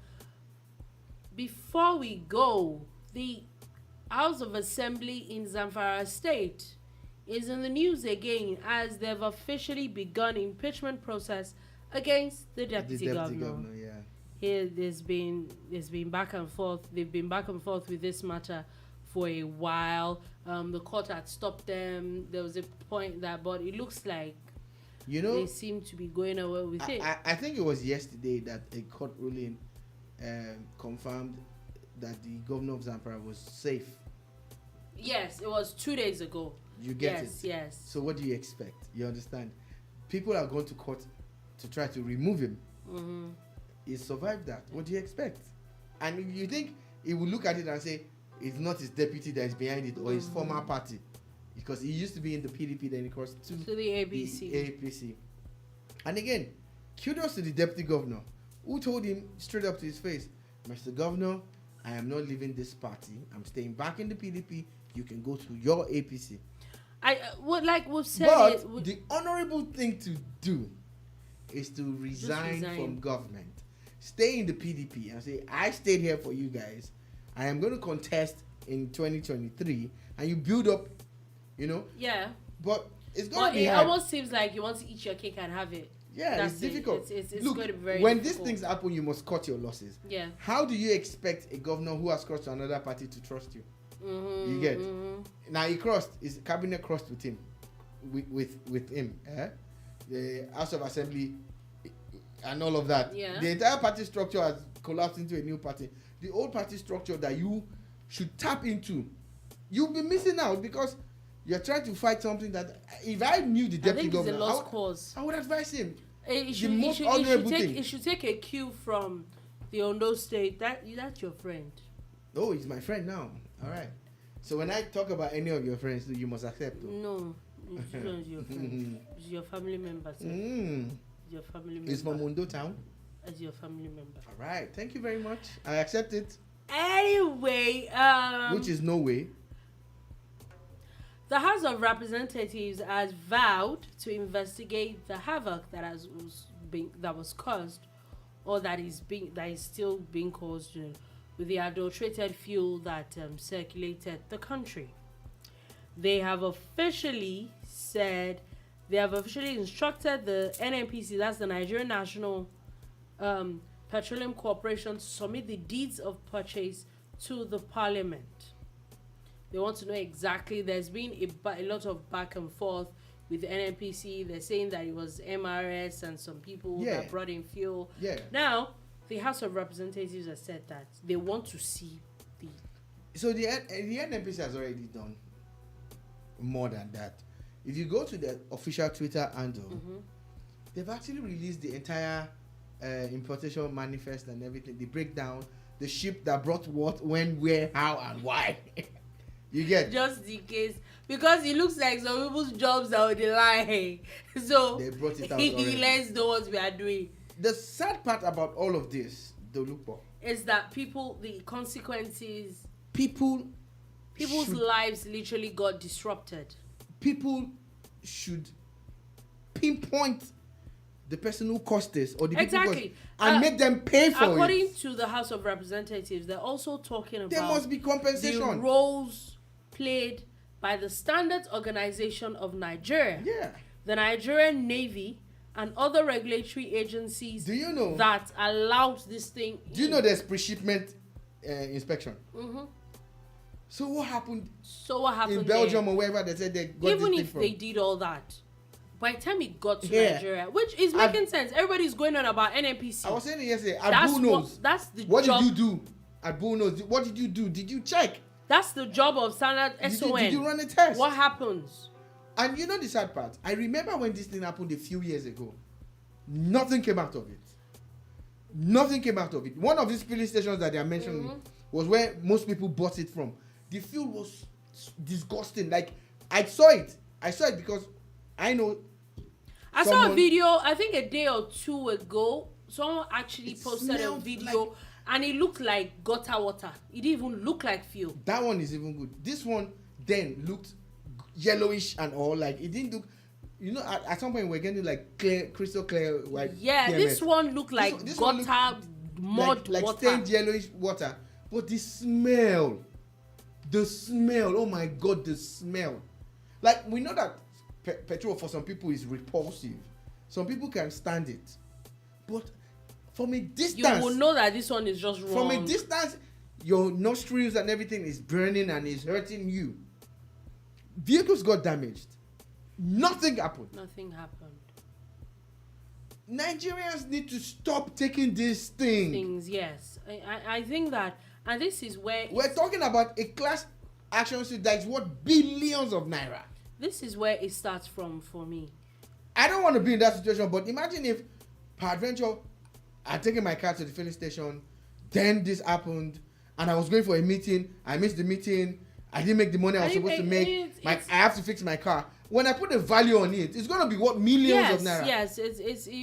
before we go, the House of Assembly in Zamfara State is in the news again as they've officially begun impeachment process against the deputy governor. Yeah. Here, there's been back and forth. They've been back and forth with this matter for a while. The court had stopped them. There was a point but it looks like they seem to be going away with it. I think it was yesterday that a court ruling confirmed that the governor of Zamfara was safe. Yes, it was 2 days ago. You get it? Yes. So what do you expect? You understand? People are going to court to try to remove him. Mm-hmm. He survived that. What do you expect? And you think he will look at it and say, it's not his deputy that is behind it or his former party, because he used to be in the PDP, then he crossed to the APC. And again, kudos to the deputy governor who told him straight up to his face, Mr. Governor, I am not leaving this party. I'm staying back in the PDP. You can go to your APC. We've said but the honorable thing to do is to resign from government, stay in the PDP and say, I stayed here for you guys. I am going to contest in 2023, and you build up, Yeah. But it's going to be it hard. almost seems like you want to eat your cake and have it. Yeah, it's difficult. It's Look, going to be very when difficult. these things happen, you must cut your losses. Yeah. How do you expect a governor who has crossed to another party to trust you? Mm-hmm, you get? Mm-hmm. Now he crossed. His cabinet crossed with him. With him. The House of Assembly and all of that. Yeah. The entire party structure has collapsed into a new party. The old party structure that you should tap into, you'll be missing out because you're trying to fight something that if I knew the deputy governor, it's a lost cause. I would advise him. It should take a cue from the Ondo State. That's your friend. Oh, he's my friend now. All right. So when I talk about any of your friends, you must accept. No, it's not your friend. It's your family member. It's your family member. It's from Ondo town. As your family member. All right. Thank you very much. I accept it. Anyway, which is no way. The House of Representatives has vowed to investigate the havoc that was caused, or that is still being caused, with the adulterated fuel that circulated the country. They have officially instructed the NNPC, that's the Nigerian National Petroleum Corporation, to submit the deeds of purchase to the Parliament. They want to know exactly. There's been a lot of back and forth with the NNPC. They're saying that it was MRS and some people that brought in fuel. Yeah. Now, the House of Representatives has said that they want to see the... So the NNPC has already done more than that. If you go to the official Twitter handle, they've actually released the entire importation manifest and everything. They break down the ship that brought what, when, where, how, and why. You get just in case, because it looks like some people's jobs are on the line. So they brought it out already. Let's know what we are doing. The sad part about all of this, Dolupo, is that the consequences, people's lives literally got disrupted. People should pinpoint the person who caused this, or the people and make them pay for it. According to the House of Representatives, they're also talking about there must be compensation. The roles played by the Standards Organization of Nigeria, the Nigerian Navy, and other regulatory agencies. Do you know that allows this thing? Do you know there's pre-shipment inspection? So what happened? In Belgium or wherever they said they got even this if thing they did all that, by the time it got to Nigeria, which is making sense, everybody's going on about NNPC. I was saying it yesterday. Abu knows. That's the what job. Did you do? Abu knows. What did you do? Did you check? That's the job of Standard SON. Did you run a test? What happens? And you know the sad part? I remember when this thing happened a few years ago. Nothing came out of it. Nothing came out of it. One of these filling stations that they are mentioning was where most people bought it from. The fuel was disgusting. Like, I saw it because I know. I saw a video, I think a day or two ago. Someone actually posted a video and it looked like gutter water. It didn't even look like fuel. That one is even good. This one then looked yellowish and all. Like, it didn't look. You know, at some point we're getting like clear, crystal clear white. Yeah, this one looked like this gutter, mud like water. Stained yellowish water. But the smell, oh my God, the smell. Like, we know that petrol for some people is repulsive. Some people can stand it. But from a distance, you will know that this one is just wrong. From a distance, your nostrils and everything is burning and is hurting you. Vehicles got damaged. Nothing happened. Nigerians need to stop taking these things. Yes. I think that, and this is where we're talking about a class action suit that is worth billions of naira. This is where it starts from for me. I don't want to be in that situation, but imagine if, peradventure, I had taken my car to the filling station, then this happened, and I was going for a meeting. I missed the meeting. I didn't make the money I was supposed to make. I have to fix my car. When I put a value on it, it's going to be what, millions of naira. Yes, it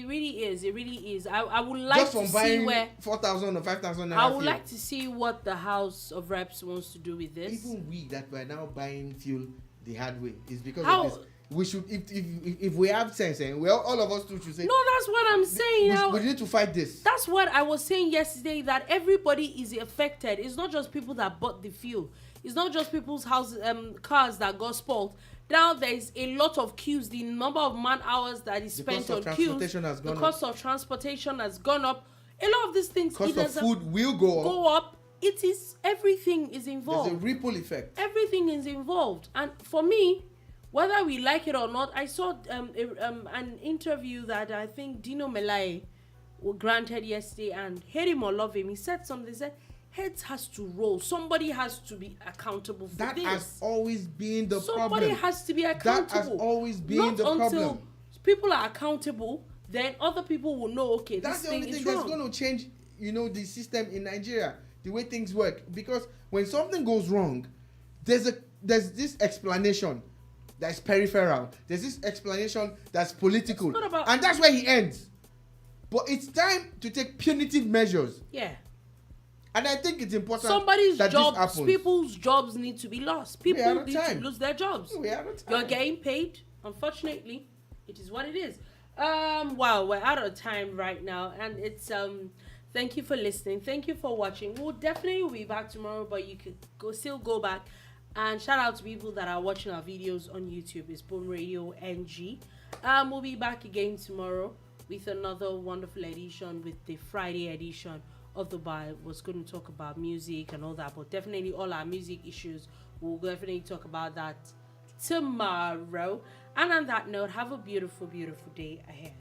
really is. It really is. I would like just to see where 4,000 or 5,000 naira. I would like to see what the House of Reps wants to do with this. Even we that we're now buying fuel the hard way is because of this. We should, if we have sense, well, all of us too should say. No, that's what I'm saying. We need to fight this. That's what I was saying yesterday. That everybody is affected. It's not just people that bought the fuel. It's not just people's cars that got spoiled. Now there is a lot of queues. The number of man hours that is spent on queues. The cost of transportation has gone up. A lot of these things. Cost of food will go up. It is, everything is involved. There's a ripple effect. Everything is involved. And for me, whether we like it or not, I saw an interview that I think Dino Melaye granted yesterday, and hate him or love him, he said something. He said, heads has to roll. Somebody has to be accountable for that this. That has always been the problem. Somebody has to be accountable. That has always been the problem. Not until people are accountable, then other people will know, okay, that's this the only thing thing is that's wrong. going to change, the system in Nigeria, the way things work. Because when something goes wrong, there's this explanation that's peripheral. There's this explanation that's political, and that's where he ends. But it's time to take punitive measures. Yeah. And I think it's important Somebody's that jobs, this happens. People's jobs need to be lost. People need to lose their jobs. We are out of time. You're getting paid. Unfortunately, it is what it is. Wow, we're out of time right now, and it's thank you for listening. Thank you for watching. We'll definitely be back tomorrow, but you could still go back and shout out to people that are watching our videos on YouTube. It's Boom Radio NG. We'll be back again tomorrow with another wonderful edition, with the Friday edition of the Bible. Was going to talk about music and all that, but definitely all our music issues, we'll definitely talk about that tomorrow. And on that note, have a beautiful, beautiful day ahead.